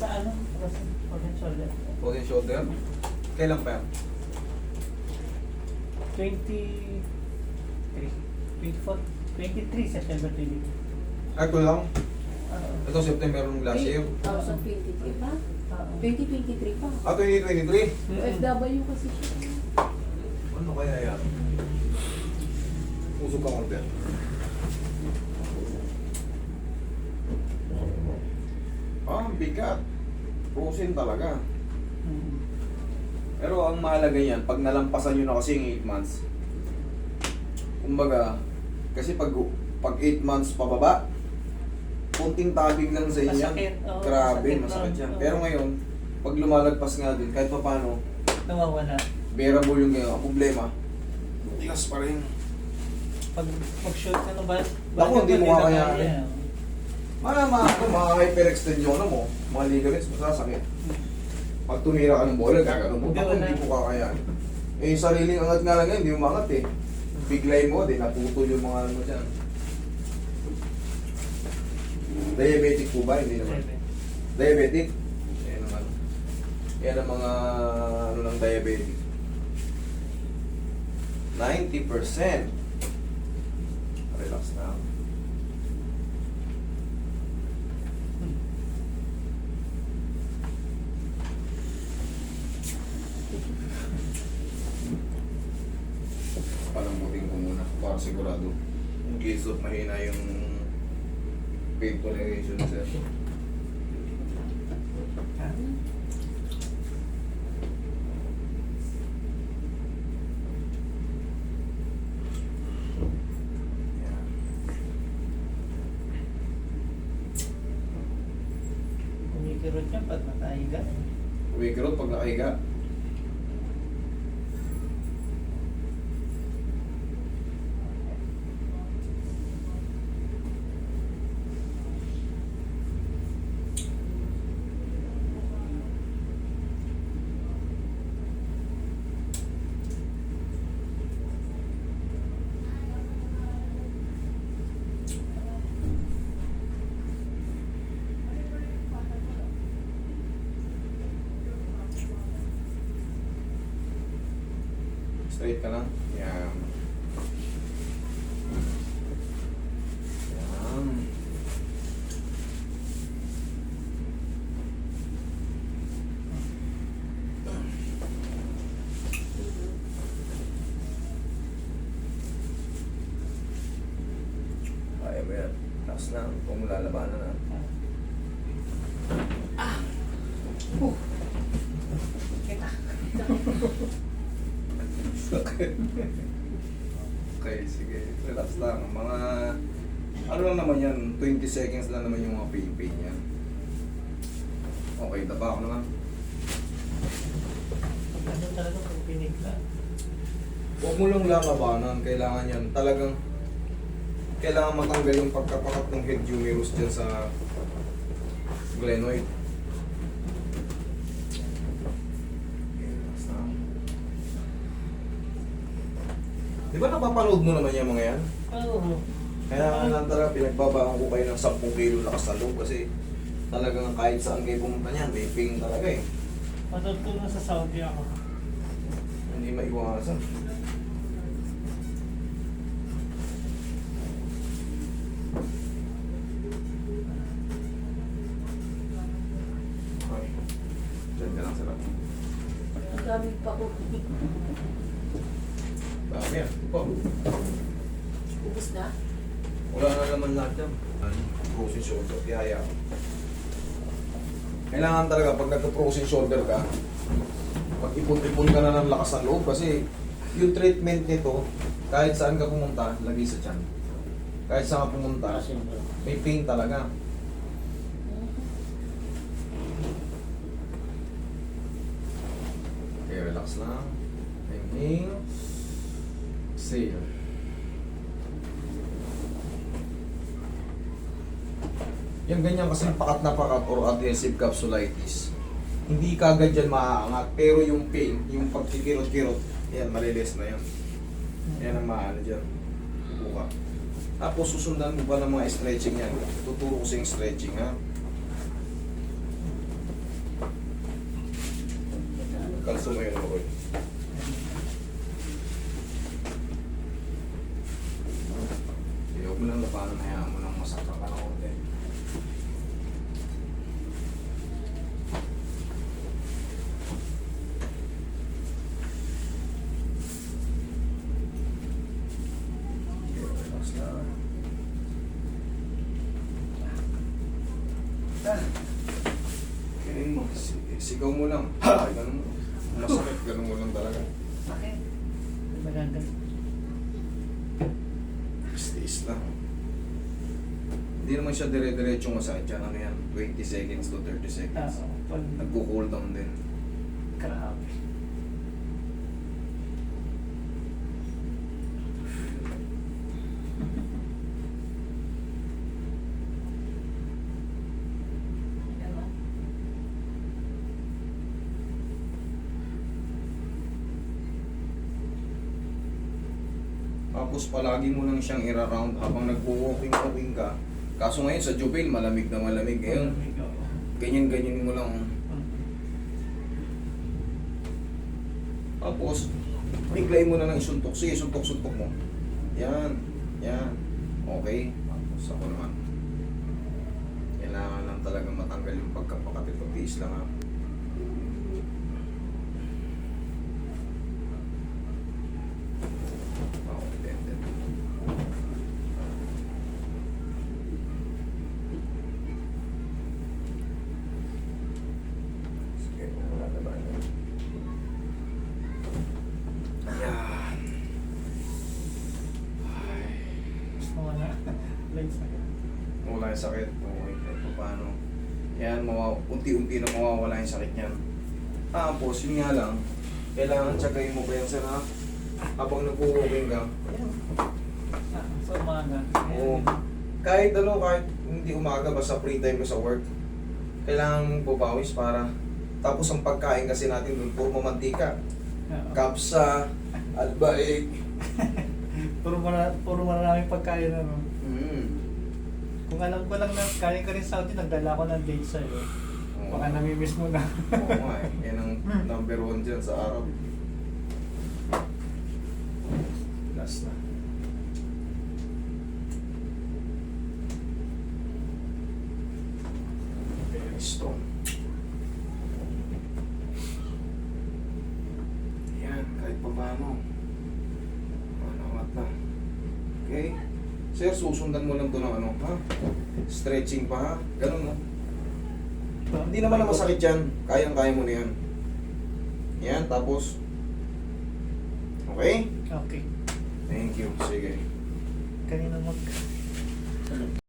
Sa ano? Organ shoulder. Body and shoulder. Kailan pa yan? 23, 24, 23 September 23. Ito lang. Oo. Ito September ng last year. 2023 pa? Oo. 2023 pa. 2023. OFW kasi siya. Ano kaya yan? Usog ka konti. Ang bigat. Frozen talaga. Mm. Pero ang mahalaga yan, pag nalampasan nyo na kasi yung 8 months, kumbaga, kasi pag 8 months pababa, kunting tabing lang sa inyo. Masakit, oo, Grabe, masakit masakit lang, yan. oo. Pero ngayon, pag lumalagpas nga din, kahit pa paano, Nawawala. bearable yung ngayon. Ang problema, tigas pa rin. Pag-shoot ka na ba? Ako, hindi mo kakayanin. kaya. Mga hyperextend yung ano mo, mga ligaments, masasakit. Pag tumira ka ng bola, gagano mo. Ako, hindi ko kakayanin. Eh, yung sariling angat nga lang yan, hindi mo mangat eh. Biglay mo, di naputol yung mga ano dyan. Diabetic po ba? Hindi naman. Diabetic? Yan naman. Yan ang mga ano ng diabetic. 90%. Relax na. Palambutin ko muna para sigurado. In case of mahina yung pain toleration sir. Yan. Kumikirot yan pag nakahiga. Kumikirot pag nakahiga. Straight ka lang. Yan. Yan. Kaya mo yan. Tapos na. Kung lalabanan na. Kita. Okay, sige. Relax lang. Mga ano lang naman yan, 20 seconds lang naman yung mga pain yan. Okay, taba ako naman. Ano talaga pag pinigla? Huwag mo lang lalabanan. Kailangan yan. Talagang kailangan matanggal yung pagkapakat ng head humerus dyan sa glenoid. Okay, relax lang. Di ba napapanood mo naman yung mga yan? Oo. Kaya nga talaga pinagbabahan ko kayo ng 10 kilo lakas sa loob kasi talagang kahit saan kayo pumunta niyan, may pain talaga eh. Matutunan sa Saudi ako. Hindi maiwasan. Okay. Diyan ka lang sila. Ang dami pa ko. Dami yan. Ito. Ubus na? Wala na naman lahat yan. Frozen shoulder. Kaya kailangan talaga pag nagka-frozen shoulder ka, mag-ipon-ipon ka na ng lakas ng loob kasi yung treatment nito, kahit saan ka pumunta, lagi sa tiyan. Kahit saan ka pumunta, may pain talaga. Okay, relax lang. Inhale. Exhale. Yung ganyan kasi pakat na pakat or adhesive capsulitis, hindi kagad dyan maaangat. Pero yung pain, yung pagkikirot-kirot, yan, malilis na yan. Yan ang maano dyan. Buka. Tapos susundan mo pa ng mga stretching yan. Tuturo ko sa yung stretching ha. Pag sumayo na ako. Ayaw mo lang na paano hayaan mo nang masaktan ka na konti. Okay, relax lang. Okay, sigaw mo lang. Ha! Ganun mo. Masakit, ganun mo lang talaga. Bakit? Maganda. Stays lang. Hindi naman siya dire-diretsong masakit yan. Ano yan? 20 seconds to 30 seconds. Pag Nagko-cool down din. grabe. Yan o. Tapos palagi mo lang siyang ira-round habang nagwo-walking ka. Kaso ngayon sa Jubail, malamig na malamig. Ngayon, ganyan-ganyan mo lang. Tapos, biglayin mo na ng suntok. Sige, suntok-suntok mo. Yan. Yan. Okay. Tapos ako naman. Kailangan lang talaga matanggal yung pagkapakatid. Pag-tiis lang ha. Okay, then. Sige, wala na ba yun? Ayan. Wala. Lights na. Wala yung sakit. Okay, kahit paano. Yan, unti-unti na mawawala yung sakit niyan. Tapos, yun nga lang, kailangan tsagayin mo pa yan, sir, ha? Habang nag-walking ka. Ayan. So, umaga. Oo. Kahit ano, kahit hindi umaga, basta free time ka sa work, kailangan mong bubawis para... Tapos ang pagkain kasi natin doon, puro mamantika. Kapsa, albaik. Puro maraming pagkain na, no? Mm. Kung alam ko lang na kain ka rin sa atin, nagdala ko ng date sa'yo. Oo. Baka namimiss mo na. Oo nga eh. Yan ang number 1 dyan sa araw. Last na. Very strong. Yan, kahit pa paano. Manawat na. Okay? Sir, susundan mo lang to ng ano, ha? Stretching pa, ha? Ganun, no? Hindi naman na masakit yan. Kayang-kaya mo na yan. Yan, tapos. Okay? Okay. Thank you. Sige. Kanina mag...